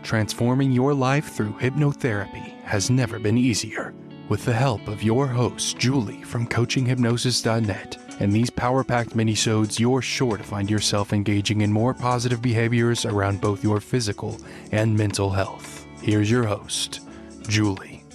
Transforming your life through hypnotherapy has never been easier. With the help of your host, Julie from coachinghypnosis.net, and these power-packed minisodes, you're sure to find yourself engaging in more positive behaviors around both your physical and mental health. Here's your host, Julie.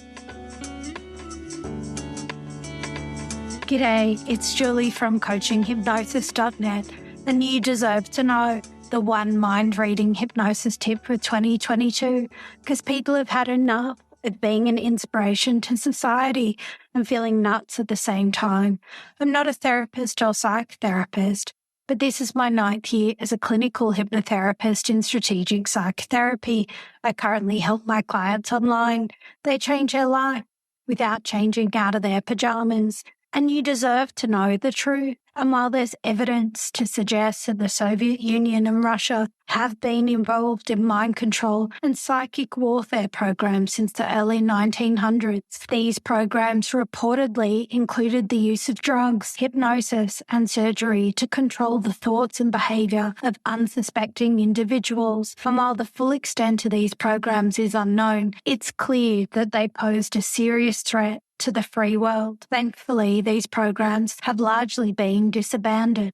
G'day, it's Julie from coachinghypnosis.net, and you deserve to know the one mind-reading hypnosis tip for 2022, because people have had enough of being an inspiration to society and feeling nuts at the same time. I'm not a therapist or psychotherapist, but this is my 9th year as a clinical hypnotherapist in strategic psychotherapy. I currently help my clients online. They change their life without changing out of their pajamas. And you deserve to know the truth. And while there's evidence to suggest that the Soviet Union and Russia have been involved in mind control and psychic warfare programs since the early 1900s, these programs reportedly included the use of drugs, hypnosis, and surgery to control the thoughts and behavior of unsuspecting individuals. And while the full extent of these programs is unknown, it's clear that they posed a serious threat to the free world. Thankfully, these programs have largely been disbanded.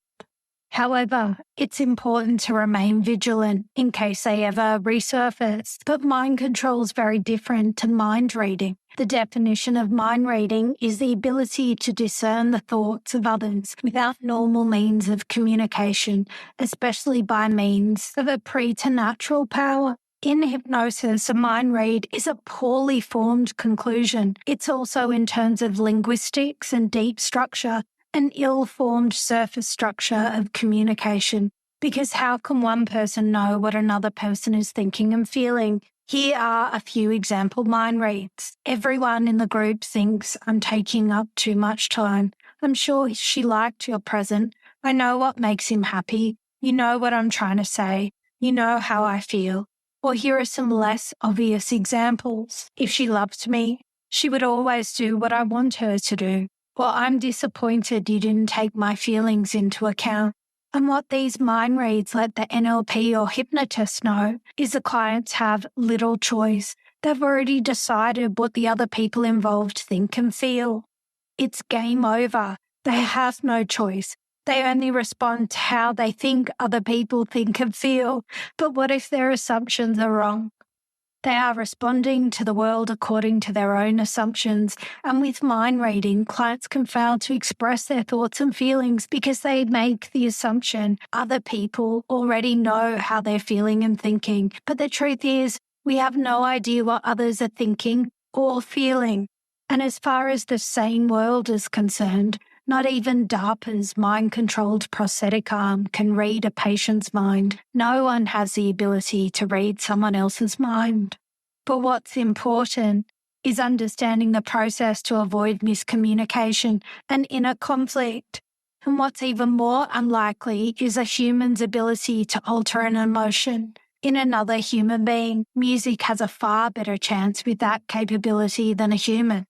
However, it's important to remain vigilant in case they ever resurface. But mind control is very different to mind reading. The definition of mind reading is the ability to discern the thoughts of others without normal means of communication, especially by means of a preternatural power. In hypnosis, a mind read is a poorly formed conclusion. It's also, in terms of linguistics and deep structure, an ill-formed surface structure of communication. Because how can one person know what another person is thinking and feeling? Here are a few example mind reads. Everyone in the group thinks I'm taking up too much time. I'm sure she liked your present. I know what makes him happy. You know what I'm trying to say. You know how I feel. Or here are some less obvious examples. If she loved me, she would always do what I want her to do. Or I'm disappointed you didn't take my feelings into account. And what these mind reads let the NLP or hypnotist know is the clients have little choice. They've already decided what the other people involved think and feel. It's game over. They have no choice. They only respond to how they think other people think and feel. But what if their assumptions are wrong? They are responding to the world according to their own assumptions. And with mind reading, clients can fail to express their thoughts and feelings because they make the assumption other people already know how they're feeling and thinking. But the truth is, we have no idea what others are thinking or feeling. And as far as the sane world is concerned, not even DARPA's mind-controlled prosthetic arm can read a patient's mind. No one has the ability to read someone else's mind. But what's important is understanding the process to avoid miscommunication and inner conflict. And what's even more unlikely is a human's ability to alter an emotion in another human being. Music has a far better chance with that capability than a human.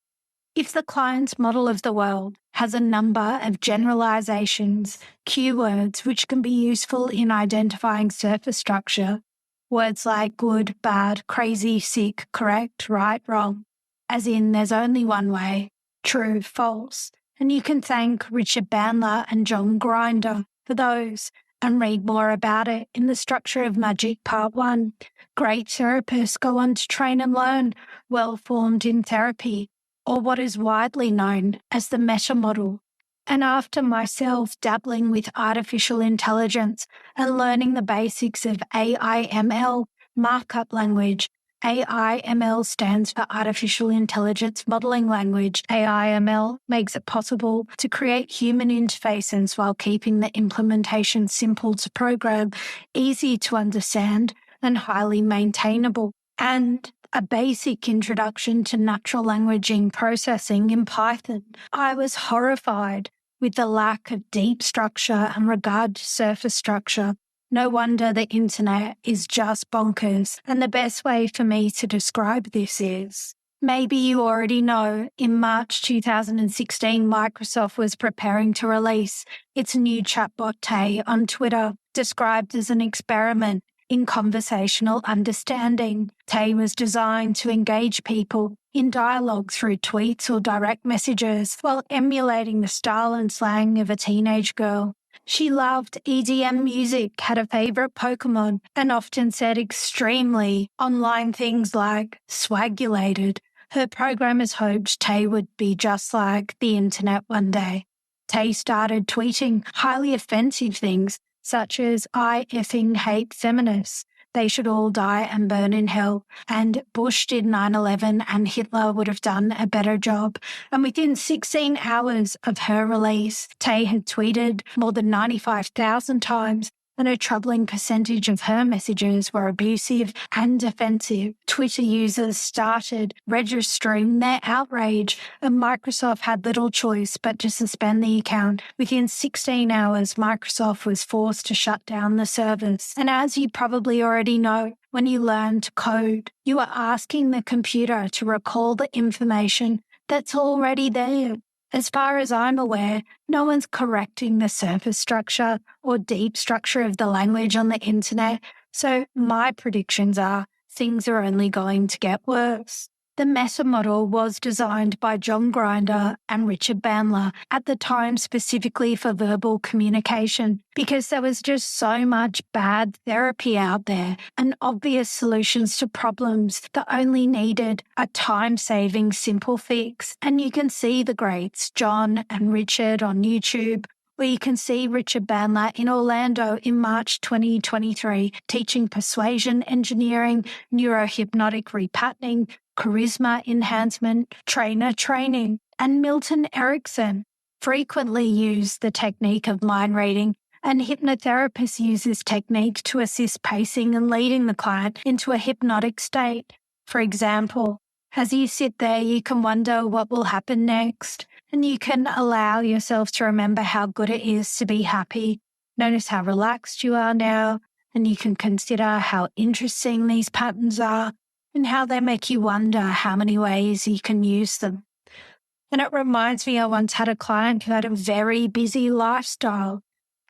If the client's model of the world has a number of generalizations, keywords which can be useful in identifying surface structure, words like good, bad, crazy, sick, correct, right, wrong, as in there's only one way, true, false, and you can thank Richard Bandler and John Grinder for those and read more about it in the Structure of Magic Part 1. Great therapists go on to train and learn, well-formed in therapy, or what is widely known as the meta model. And after myself dabbling with artificial intelligence and learning the basics of AIML, markup language, AIML stands for Artificial Intelligence Modeling Language. AIML makes it possible to create human interfaces while keeping the implementation simple to program, easy to understand, and highly maintainable. And a basic introduction to natural languaging processing in Python. I was horrified with the lack of deep structure and regard to surface structure. No wonder the internet is just bonkers. And the best way for me to describe this is, maybe you already know, in March 2016, Microsoft was preparing to release its new chatbot Tay on Twitter, described as an experiment in conversational understanding. Tay was designed to engage people in dialogue through tweets or direct messages while emulating the style and slang of a teenage girl. She loved EDM music, had a favourite Pokemon, and often said extremely online things like swagulated. Her programmers hoped Tay would be just like the internet one day. Tay started tweeting highly offensive things such as "I effing hate feminists," "they should all die and burn in hell," and "Bush did 9/11 and Hitler would have done a better job." And within 16 hours of her release, Tay had tweeted more than 95,000 times, and a troubling percentage of her messages were abusive and offensive. Twitter users started registering their outrage, and Microsoft had little choice but to suspend the account. Within 16 hours, Microsoft was forced to shut down the service. And as you probably already know, when you learn to code, you are asking the computer to recall the information that's already there. As far as I'm aware, no one's correcting the surface structure or deep structure of the language on the internet, so my predictions are things are only going to get worse. The meta model was designed by John Grinder and Richard Bandler at the time specifically for verbal communication because there was just so much bad therapy out there and obvious solutions to problems that only needed a time-saving simple fix. And you can see the greats, John and Richard, on YouTube, where you can see Richard Bandler in Orlando in March 2023 teaching persuasion engineering, neurohypnotic repatterning, charisma enhancement, trainer training, and Milton Erickson frequently use the technique of mind reading, and hypnotherapists use this technique to assist pacing and leading the client into a hypnotic state. For example, as you sit there, you can wonder what will happen next, and you can allow yourself to remember how good it is to be happy. Notice how relaxed you are now, and you can consider how interesting these patterns are and how they make you wonder how many ways you can use them. And it reminds me, I once had a client who had a very busy lifestyle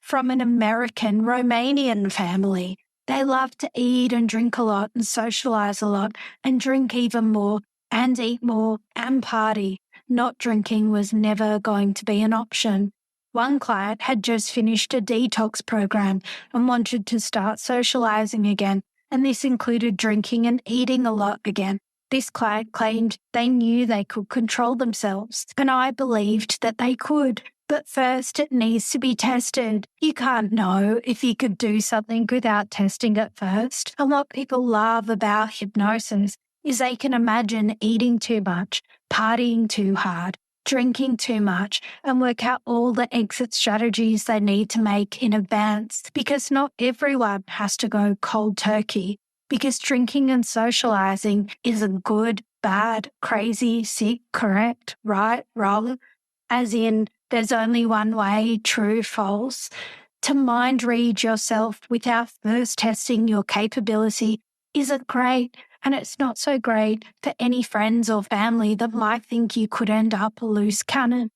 from an American Romanian family. They love to eat and drink a lot and socialize a lot and drink even more and eat more and party. Not drinking was never going to be an option. One client had just finished a detox program and wanted to start socializing again, and this included drinking and eating a lot again. This client claimed they knew they could control themselves, and I believed that they could. But first, it needs to be tested. You can't know if you could do something without testing it first. And what people love about hypnosis is they can imagine eating too much, partying too hard, drinking too much, and work out all the exit strategies they need to make in advance, because not everyone has to go cold turkey, because drinking and socializing isn't good, bad, crazy, sick, correct, right, wrong, as in there's only one way, true, false. To mind read yourself without first testing your capability isn't great. And it's not so great for any friends or family that might think you could end up a loose cannon.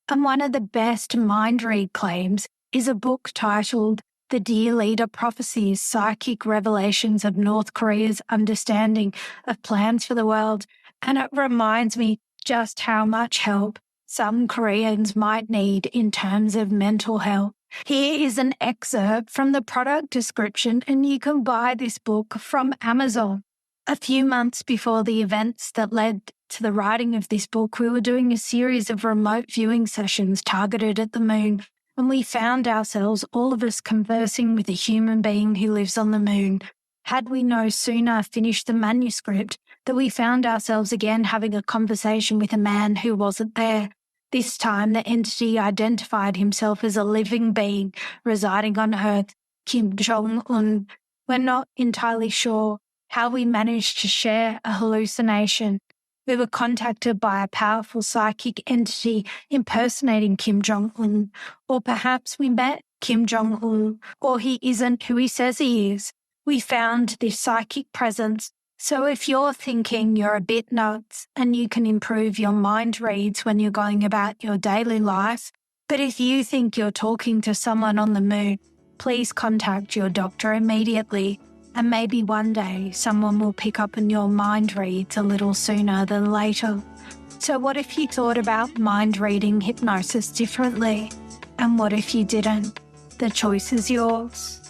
And one of the best mind read claims is a book titled The Dear Leader Prophecies, Psychic Revelations of North Korea's Understanding of Plans for the World. And it reminds me just how much help some Koreans might need in terms of mental health. Here is an excerpt from the product description, and you can buy this book from Amazon. A few months before the events that led to the writing of this book, we were doing a series of remote viewing sessions targeted at the moon, and we found ourselves, all of us, conversing with a human being who lives on the moon. Had we no sooner finished the manuscript that we found ourselves again having a conversation with a man who wasn't there. This time, the entity identified himself as a living being residing on Earth, Kim Jong-un. We're not entirely sure how we managed to share a hallucination. We were contacted by a powerful psychic entity impersonating Kim Jong-un, or perhaps we met Kim Jong-un, or he isn't who he says he is. We found this psychic presence. So if you're thinking you're a bit nuts and you can improve your mind reads when you're going about your daily life, but if you think you're talking to someone on the moon, please contact your doctor immediately. And maybe one day someone will pick up on your mind reads a little sooner than later. So what if you thought about mind reading hypnosis differently? And what if you didn't? The choice is yours.